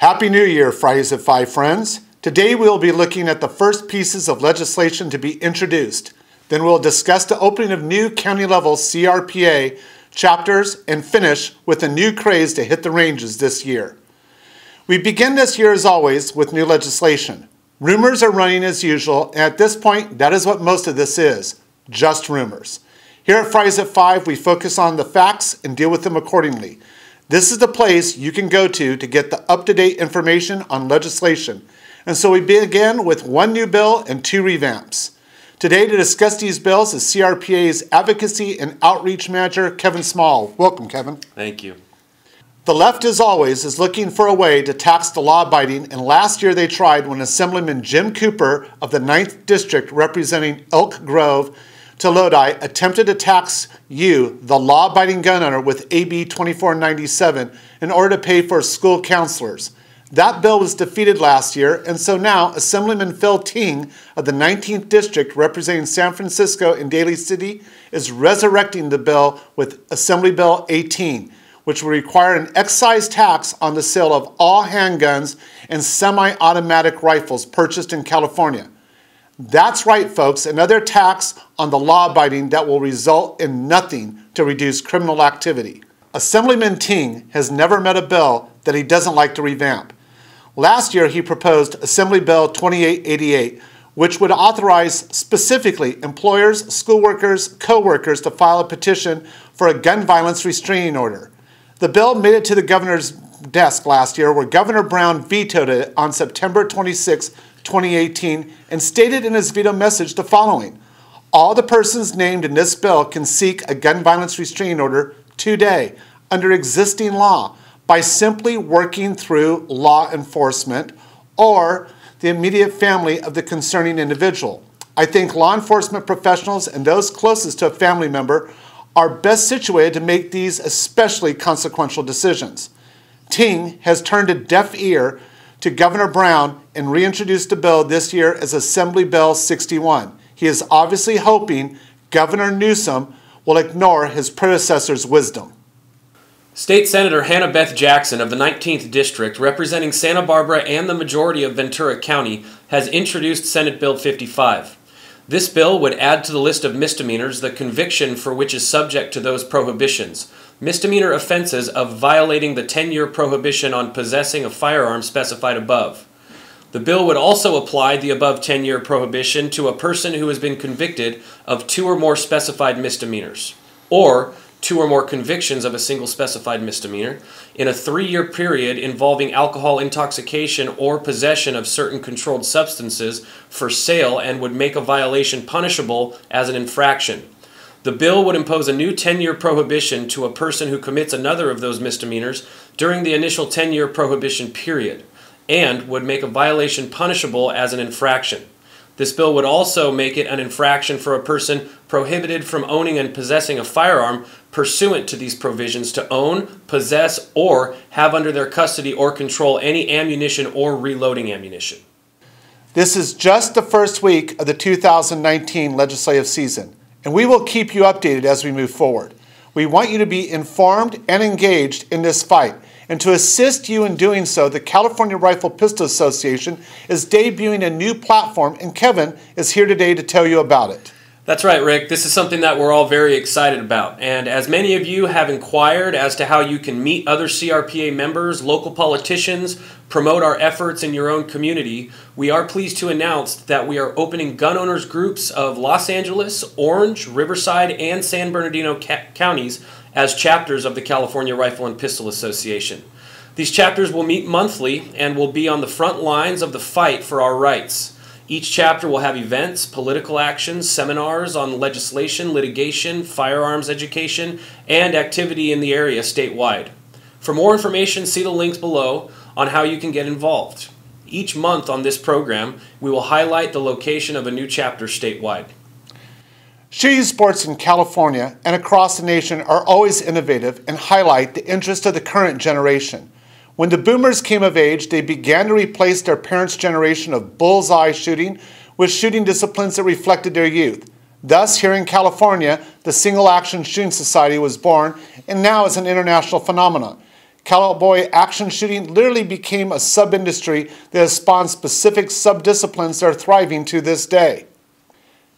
Happy New Year, Fridays at 5 friends. Today we will be looking at the first pieces of legislation to be introduced. Then we'll discuss the opening of new county-level CRPA chapters and finish with a new craze to hit the ranges this year. We begin this year, as always, with new legislation. Rumors are running as usual, and at this point, that is what most of this is, just rumors. Here at Fridays at 5, we focus on the facts and deal with them accordingly. This is the place you can go to get the up-to-date information on legislation. And so we begin with one new bill and two revamps. Today to discuss these bills is CRPA's Advocacy and Outreach Manager, Kevin Small. Welcome, Kevin. Thank you. The left, as always, is looking for a way to tax the law-abiding, and last year they tried when Assemblyman Jim Cooper of the 9th District, representing Elk Grove to Lodi, attempted to tax you, the law-abiding gun owner, with AB 2497 in order to pay for school counselors. That bill was defeated last year, and so now Assemblyman Phil Ting of the 19th District, representing San Francisco and Daly City, is resurrecting the bill with Assembly Bill 18, which will require an excise tax on the sale of all handguns and semi-automatic rifles purchased in California. That's right, folks, another tax on the law-abiding that will result in nothing to reduce criminal activity. Assemblyman Ting has never met a bill that he doesn't like to revamp. Last year, he proposed Assembly Bill 2888, which would authorize specifically employers, school workers, co-workers to file a petition for a gun violence restraining order. The bill made it to the governor's desk last year, where Governor Brown vetoed it on September 26, 2018, and stated in his veto message the following: all the persons named in this bill can seek a gun violence restraining order today under existing law by simply working through law enforcement or the immediate family of the concerning individual. I think law enforcement professionals and those closest to a family member are best situated to make these especially consequential decisions. Ting has turned a deaf ear to Governor Brown and reintroduced the bill this year as Assembly Bill 61. He is obviously hoping Governor Newsom will ignore his predecessor's wisdom. State Senator Hannah Beth Jackson of the 19th District, representing Santa Barbara and the majority of Ventura County, has introduced Senate Bill 55. This bill would add to the list of misdemeanors the conviction for which is subject to those prohibitions, misdemeanor offenses of violating the 10-year prohibition on possessing a firearm specified above. The bill would also apply the above 10-year prohibition to a person who has been convicted of 2 or more specified misdemeanors, or 2 or more convictions of a single specified misdemeanor in a 3-year period involving alcohol intoxication or possession of certain controlled substances for sale, and would make a violation punishable as an infraction. The bill would impose a new 10-year prohibition to a person who commits another of those misdemeanors during the initial 10-year prohibition period, and would make a violation punishable as an infraction. This bill would also make it an infraction for a person prohibited from owning and possessing a firearm pursuant to these provisions to own, possess, or have under their custody or control any ammunition or reloading ammunition. This is just the first week of the 2019 legislative season, and we will keep you updated as we move forward. We want you to be informed and engaged in this fight. And to assist you in doing so, the California Rifle Pistol Association is debuting a new platform, and Kevin is here today to tell you about it. That's right, Rick. This is something that we're all very excited about. And as many of you have inquired as to how you can meet other CRPA members, local politicians, promote our efforts in your own community, we are pleased to announce that we are opening gun owners groups of Los Angeles, Orange, Riverside, and San Bernardino counties as chapters of the California Rifle and Pistol Association. These chapters will meet monthly and will be on the front lines of the fight for our rights. Each chapter will have events, political actions, seminars on legislation, litigation, firearms education, and activity in the area statewide. For more information, see the links below on how you can get involved. Each month on this program, we will highlight the location of a new chapter statewide. Shooting sports in California and across the nation are always innovative and highlight the interest of the current generation. When the boomers came of age, they began to replace their parents' generation of bullseye shooting with shooting disciplines that reflected their youth. Thus, here in California, the Single Action Shooting Society was born and now is an international phenomenon. Cowboy action shooting literally became a sub-industry that has spawned specific sub-disciplines that are thriving to this day.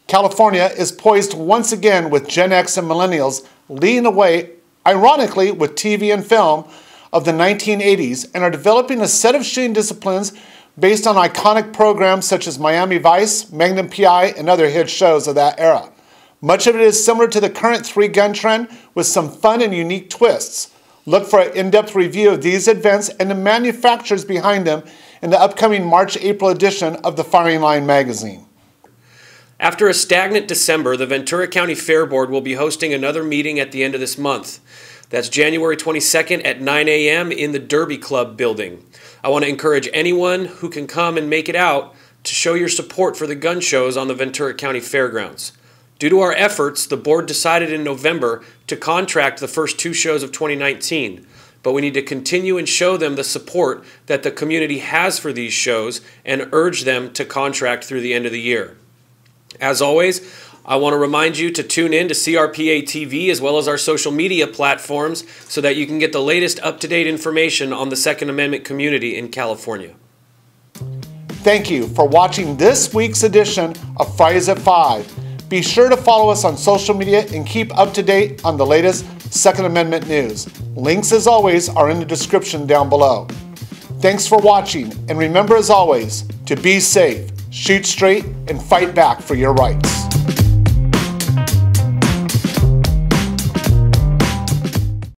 California is poised once again with Gen X and Millennials leading the way, ironically, with TV and film of the 1980s, and are developing a set of shooting disciplines based on iconic programs such as Miami Vice, Magnum P.I., and other hit shows of that era. Much of it is similar to the current three-gun trend with some fun and unique twists. Look for an in-depth review of these events and the manufacturers behind them in the upcoming March-April edition of the Firing Line magazine. After a stagnant December, the Ventura County Fair Board will be hosting another meeting at the end of this month. That's January 22nd at 9 a.m. in the Derby Club building. I want to encourage anyone who can come and make it out to show your support for the gun shows on the Ventura County Fairgrounds. Due to our efforts, the board decided in November to contract the first two shows of 2019, but we need to continue and show them the support that the community has for these shows and urge them to contract through the end of the year. As always, I want to remind you to tune in to CRPA TV as well as our social media platforms so that you can get the latest up-to-date information on the Second Amendment community in California. Thank you for watching this week's edition of Fridays at 5. Be sure to follow us on social media and keep up to date on the latest Second Amendment news. Links, as always, are in the description down below. Thanks for watching, and remember, as always, to be safe, shoot straight, and fight back for your rights.